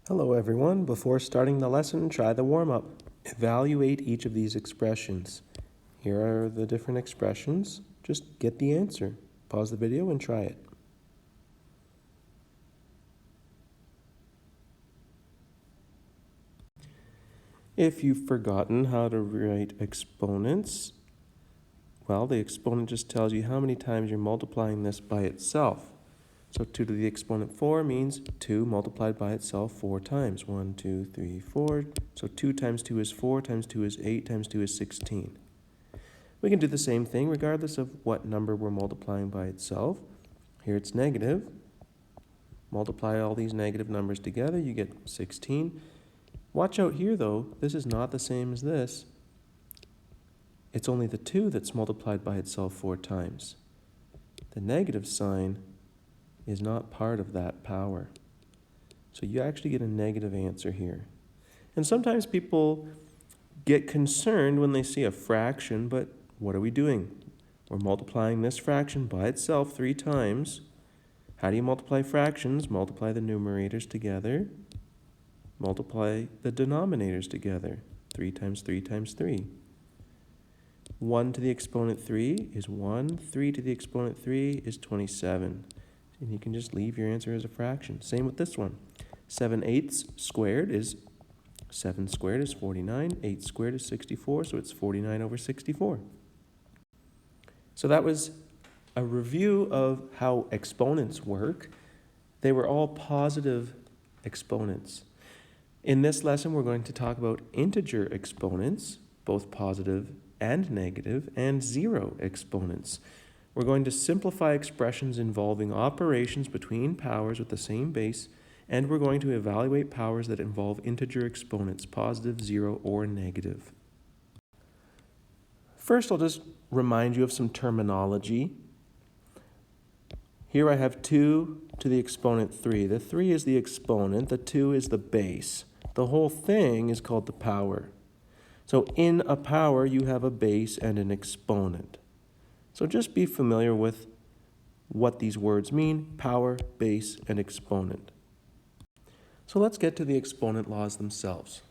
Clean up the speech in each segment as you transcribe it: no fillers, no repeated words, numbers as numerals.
Hello everyone. Before starting the lesson, try the warm-up. Evaluate each of these expressions. Here are the different expressions. Just get the answer. Pause the video and try it. If you've forgotten how to write exponents, well, the exponent just tells you how many times you're multiplying this by itself. So 2 to the exponent 4 means 2 multiplied by itself 4 times. 1, 2, 3, 4. So 2 times 2 is 4, times 2 is 8, times 2 is 16. We can do the same thing regardless of what number we're multiplying by itself. Here it's negative. Multiply all these negative numbers together, you get 16. Watch out here though, this is not the same as this. It's only the 2 that's multiplied by itself 4 times. The negative sign is not part of that power. So you actually get a negative answer here. And sometimes people get concerned when they see a fraction, but what are we doing? We're multiplying this fraction by itself 3 times. How do you multiply fractions? Multiply the numerators together. Multiply the denominators together. 3 times 3 times 3. 1 to the exponent 3 is 1. 3 to the exponent 3 is 27. And you can just leave your answer as a fraction. Same with this one. 7/8 squared is 7 squared is 49. 8 squared is 64, so it's 49 over 64. So that was a review of how exponents work. They were all positive exponents. In this lesson, we're going to talk about integer exponents, both positive and negative, and zero exponents. We're going to simplify expressions involving operations between powers with the same base, and we're going to evaluate powers that involve integer exponents, positive, zero, or negative. First, I'll just remind you of some terminology. Here I have 2 to the exponent 3. The 3 is the exponent, the 2 is the base. The whole thing is called the power. So in a power, you have a base and an exponent. So just be familiar with what these words mean: power, base, and exponent. So let's get to the exponent laws themselves.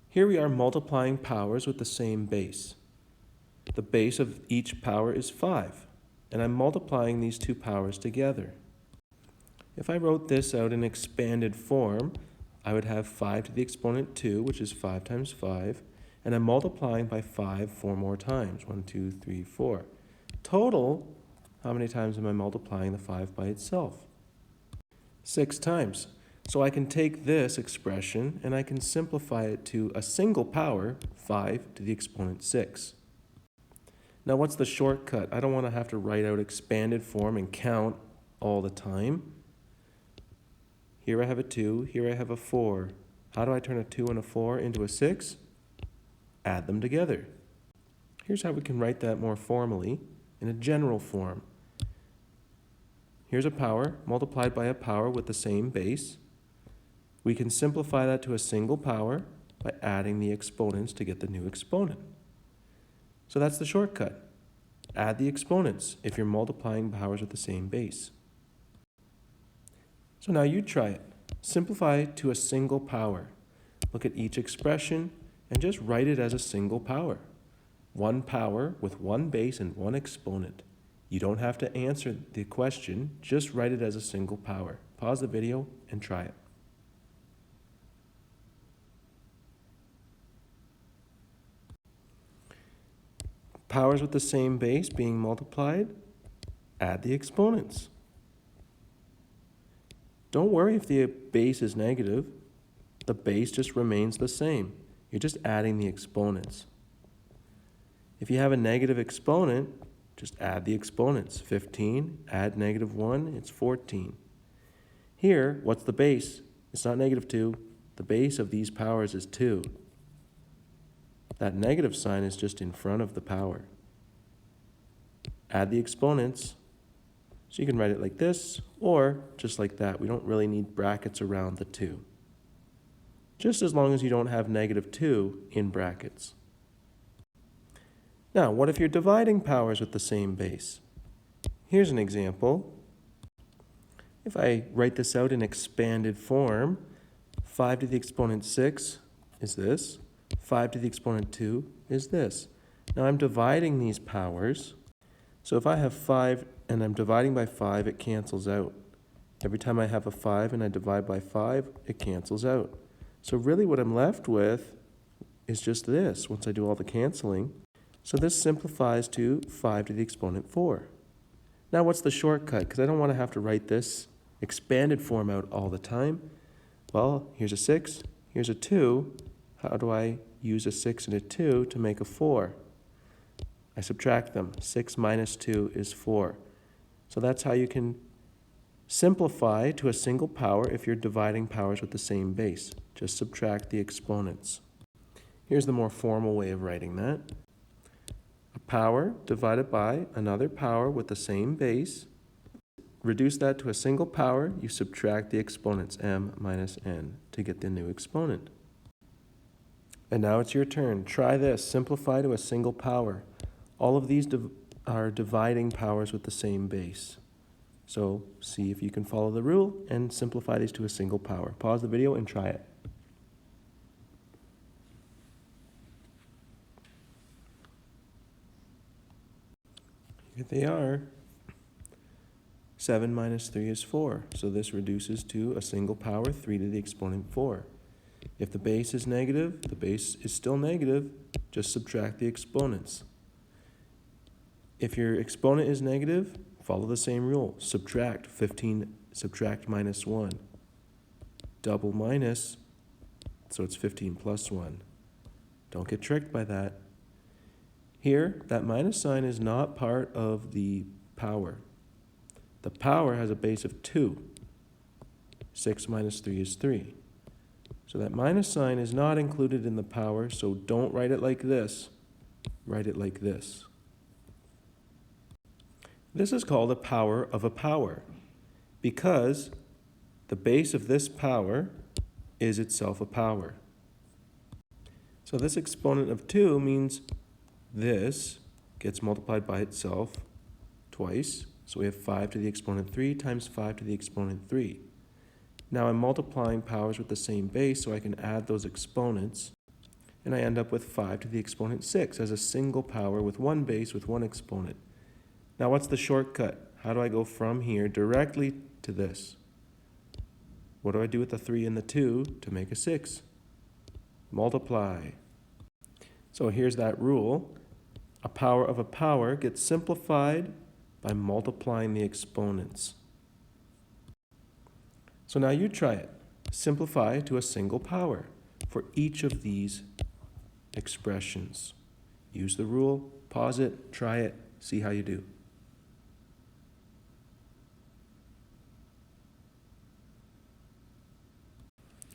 Here we are multiplying powers with the same base. The base of each power is 5, and I'm multiplying these two powers together. If I wrote this out in expanded form, I would have 5 to the exponent 2, which is 5 times 5, and I'm multiplying by 5 4 more times. 1, 2, 3, 4. Total, how many times am I multiplying the 5 by itself? 6 times. So I can take this expression and I can simplify it to a single power, 5 to the exponent 6. Now what's the shortcut? I don't want to have to write out expanded form and count all the time. Here I have a 2, here I have a 4. How do I turn a 2 and a 4 into a 6? Add them together. Here's how we can write that more formally in a general form. Here's a power multiplied by a power with the same base. We can simplify that to a single power by adding the exponents to get the new exponent. So that's the shortcut. Add the exponents if you're multiplying powers with the same base. So now you try it. Simplify to a single power. Look at each expression and just write it as a single power. One power with one base and one exponent. You don't have to answer the question, just write it as a single power. Pause the video and try it. Powers with the same base being multiplied, add the exponents. Don't worry if the base is negative. The base just remains the same. You're just adding the exponents. If you have a negative exponent, just add the exponents. 15, add negative 1, it's 14. Here, what's the base? It's not negative 2. The base of these powers is 2. That negative sign is just in front of the power. Add the exponents. So you can write it like this, or just like that. We don't really need brackets around the 2. Just as long as you don't have negative 2 in brackets. Now, what if you're dividing powers with the same base? Here's an example. If I write this out in expanded form, 5 to the exponent 6 is this. 5 to the exponent 2 is this. Now I'm dividing these powers. So if I have 5 and I'm dividing by 5, it cancels out. Every time I have a 5 and I divide by 5, it cancels out. So really what I'm left with is just this once I do all the canceling. So this simplifies to 5 to the exponent 4. Now what's the shortcut? Because I don't want to have to write this expanded form out all the time. Well, here's a 6, here's a 2. How do I use a 6 and a 2 to make a 4? I subtract them. 6 minus 2 is 4. So that's how you can simplify to a single power if you're dividing powers with the same base. Just subtract the exponents. Here's the more formal way of writing that. A power divided by another power with the same base. Reduce that to a single power, you subtract the exponents, m minus n, to get the new exponent. And now it's your turn. Try this. Simplify to a single power. All of these are dividing powers with the same base. So see if you can follow the rule and simplify these to a single power. Pause the video and try it. Here they are. 7 minus 3 is 4. So this reduces to a single power, 3 to the exponent 4. If the base is negative, the base is still negative. Just subtract the exponents. If your exponent is negative, follow the same rule. Subtract 15, subtract minus 1. Double minus, so it's 15 plus 1. Don't get tricked by that. Here, that minus sign is not part of the power. The power has a base of 2. 6 minus 3 is 3. So that minus sign is not included in the power, so don't write it like this. Write it like this. This is called a power of a power because the base of this power is itself a power. So this exponent of 2 means this gets multiplied by itself twice. So we have 5 to the exponent 3 times 5 to the exponent 3. Now I'm multiplying powers with the same base, so I can add those exponents, and I end up with 5 to the exponent 6 as a single power with one base with one exponent. Now what's the shortcut? How do I go from here directly to this? What do I do with the 3 and the 2 to make a 6? Multiply. So here's that rule. A power of a power gets simplified by multiplying the exponents. So now you try it. Simplify to a single power for each of these expressions. Use the rule, pause it, try it, see how you do.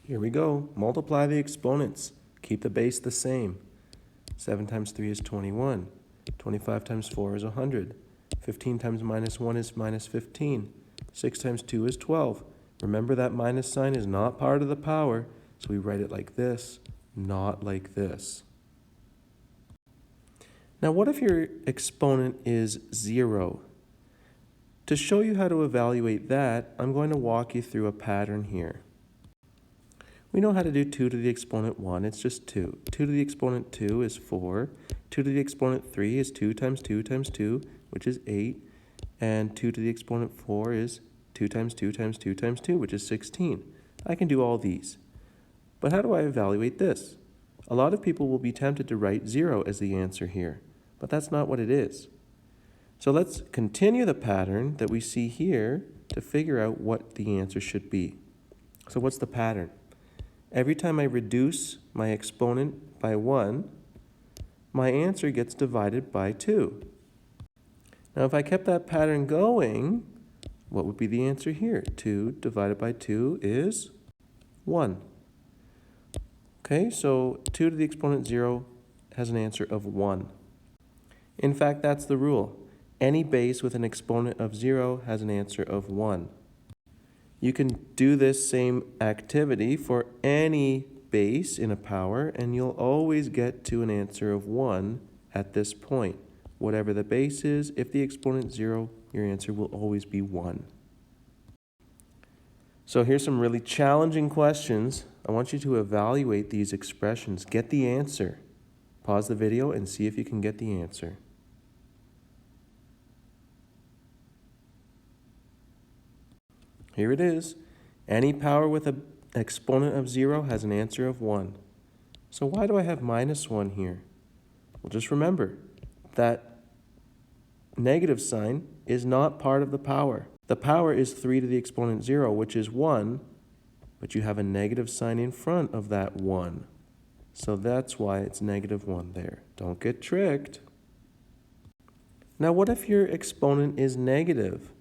Here we go. Multiply the exponents. Keep the base the same. 7 times 3 is 21. 25 times 4 is 100. 15 times minus 1 is minus 15. 6 times 2 is 12. Remember that minus sign is not part of the power, so we write it like this, not like this. Now what if your exponent is 0? To show you how to evaluate that, I'm going to walk you through a pattern here. We know how to do 2 to the exponent 1, it's just 2. 2 to the exponent 2 is 4. 2 to the exponent 3 is 2 times 2 times 2, which is 8. And 2 to the exponent 4 is 2 times 2 times 2 times 2, which is 16. I can do all these. But how do I evaluate this? A lot of people will be tempted to write 0 as the answer here, but that's not what it is. So let's continue the pattern that we see here to figure out what the answer should be. So what's the pattern? Every time I reduce my exponent by 1, my answer gets divided by 2. Now if I kept that pattern going, what would be the answer here? 2 divided by 2 is 1. Okay, so 2 to the exponent 0 has an answer of 1. In fact, that's the rule. Any base with an exponent of 0 has an answer of 1. You can do this same activity for any base in a power, and you'll always get to an answer of 1 at this point. Whatever the base is, if the exponent is 0, your answer will always be 1. So here's some really challenging questions I want you to evaluate these expressions. Get the answer. Pause the video and see if you can get the answer. Here it is. Any power with an exponent of 0 has an answer of 1. So why do I have -1 here? Well, just remember that negative sign is not part of the power. The power is 3 to the exponent 0, which is 1, but you have a negative sign in front of that 1. So that's why it's -1 there. Don't get tricked. Now, what if your exponent is negative?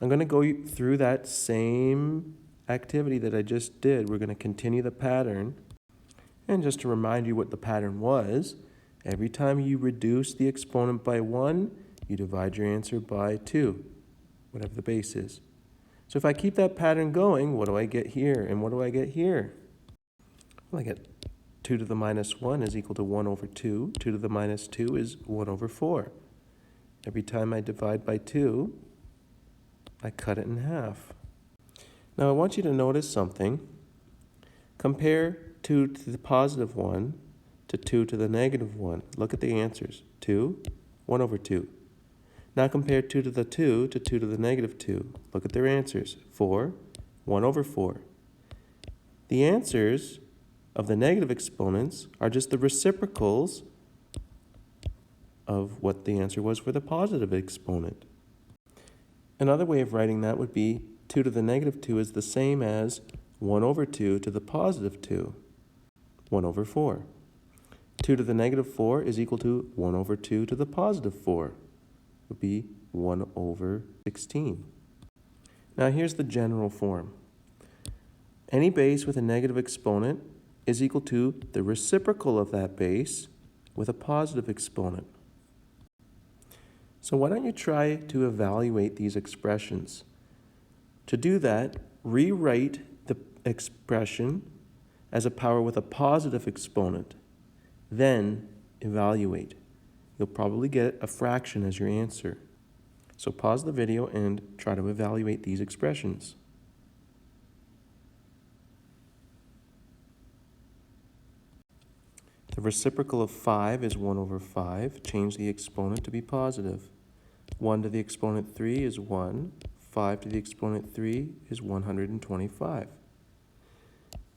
I'm going to go through that same activity that I just did. We're going to continue the pattern. And just to remind you what the pattern was, every time you reduce the exponent by 1, you divide your answer by 2, whatever the base is. So if I keep that pattern going, what do I get here? And what do I get here? Well, I get 2 to the -1 is equal to 1 over 2. 2 to the -2 is 1 over 4. Every time I divide by 2, I cut it in half. Now I want you to notice something. Compare 2 to the +1 to 2 to the -1. Look at the answers. 2, 1 over 2. Now compare 2 to the 2 to 2 to the -2. Look at their answers. 4, 1 over 4. The answers of the negative exponents are just the reciprocals of what the answer was for the positive exponent. Another way of writing that would be 2 to the -2 is the same as 1 over 2 to the +2, 1 over 4. 2 to the -4 is equal to 1 over 2 to the +4, would be 1 over 16. Now here's the general form. Any base with a negative exponent is equal to the reciprocal of that base with a positive exponent. So why don't you try to evaluate these expressions? To do that, rewrite the expression as a power with a positive exponent. Then evaluate. You'll probably get a fraction as your answer. So pause the video and try to evaluate these expressions. The reciprocal of 5 is 1 over 5. Change the exponent to be positive. 1 to the exponent 3 is 1. 5 to the exponent 3 is 125.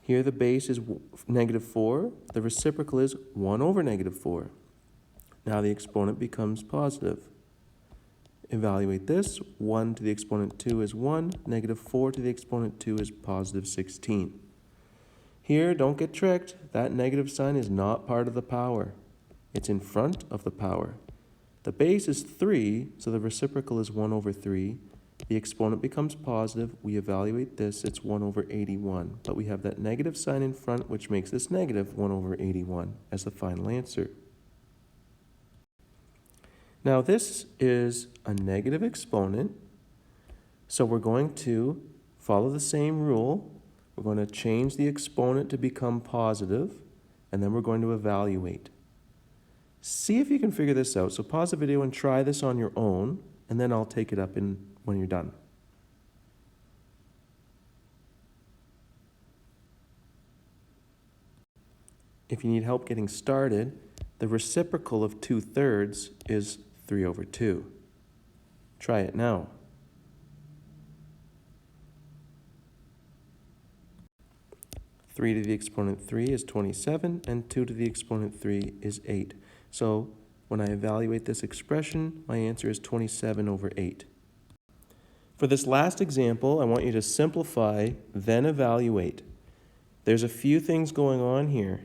Here the base is -4. The reciprocal is 1 over -4. Now the exponent becomes positive. Evaluate this. 1 to the exponent 2 is 1. -4 to the exponent 2 is positive 16. Here, don't get tricked. That negative sign is not part of the power. It's in front of the power. The base is 3, so the reciprocal is 1 over 3. The exponent becomes positive. We evaluate this. It's 1 over 81. But we have that negative sign in front, which makes this -1 over 81 as the final answer. Now, this is a negative exponent, so we're going to follow the same rule. We're going to change the exponent to become positive, and then we're going to evaluate. See if you can figure this out. So pause the video and try this on your own, and then I'll take it up when you're done. If you need help getting started, the reciprocal of 2/3 is 3 over 2. Try it now. Three to the exponent 3 is 27, and 2 to the exponent 3 is 8. So when I evaluate this expression, my answer is 27 over 8. For this last example, I want you to simplify, then evaluate. There's a few things going on here.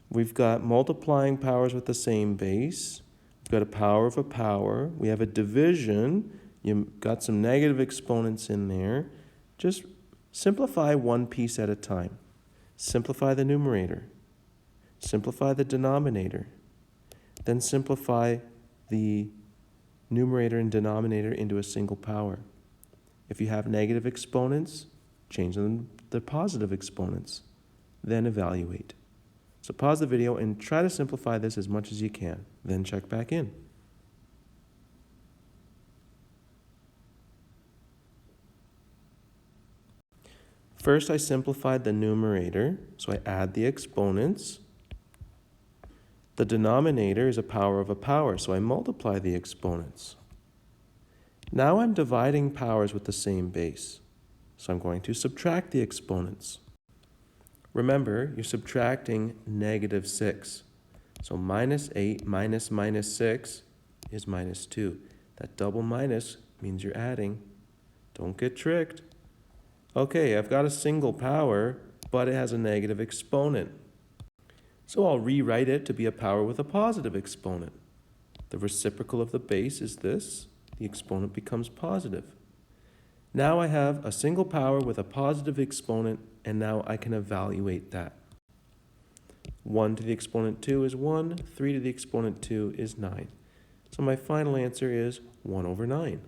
We've got multiplying powers with the same base. We've got a power of a power. We have a division. You've got some negative exponents in there. Just simplify one piece at a time. Simplify the numerator. Simplify the denominator. Then simplify the numerator and denominator into a single power. If you have negative exponents, change them to positive exponents. Then evaluate. So pause the video and try to simplify this as much as you can. Then check back in. First, I simplified the numerator, so I add the exponents. The denominator is a power of a power, so I multiply the exponents. Now I'm dividing powers with the same base, so I'm going to subtract the exponents. Remember, you're subtracting -6. So -8 minus -6 is -2. That double minus means you're adding. Don't get tricked. Okay, I've got a single power, but it has a negative exponent. So I'll rewrite it to be a power with a positive exponent. The reciprocal of the base is this. The exponent becomes positive. Now I have a single power with a positive exponent, and now I can evaluate that. 1 to the exponent 2 is 1, 3 to the exponent 2 is 9. So my final answer is 1/9.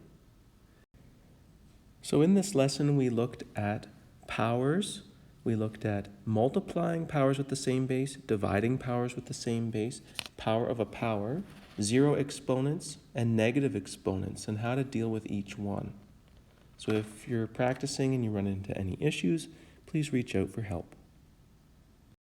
So in this lesson, we looked at powers. We looked at multiplying powers with the same base, dividing powers with the same base, power of a power, zero exponents, and negative exponents, and how to deal with each one. So if you're practicing and you run into any issues, please reach out for help.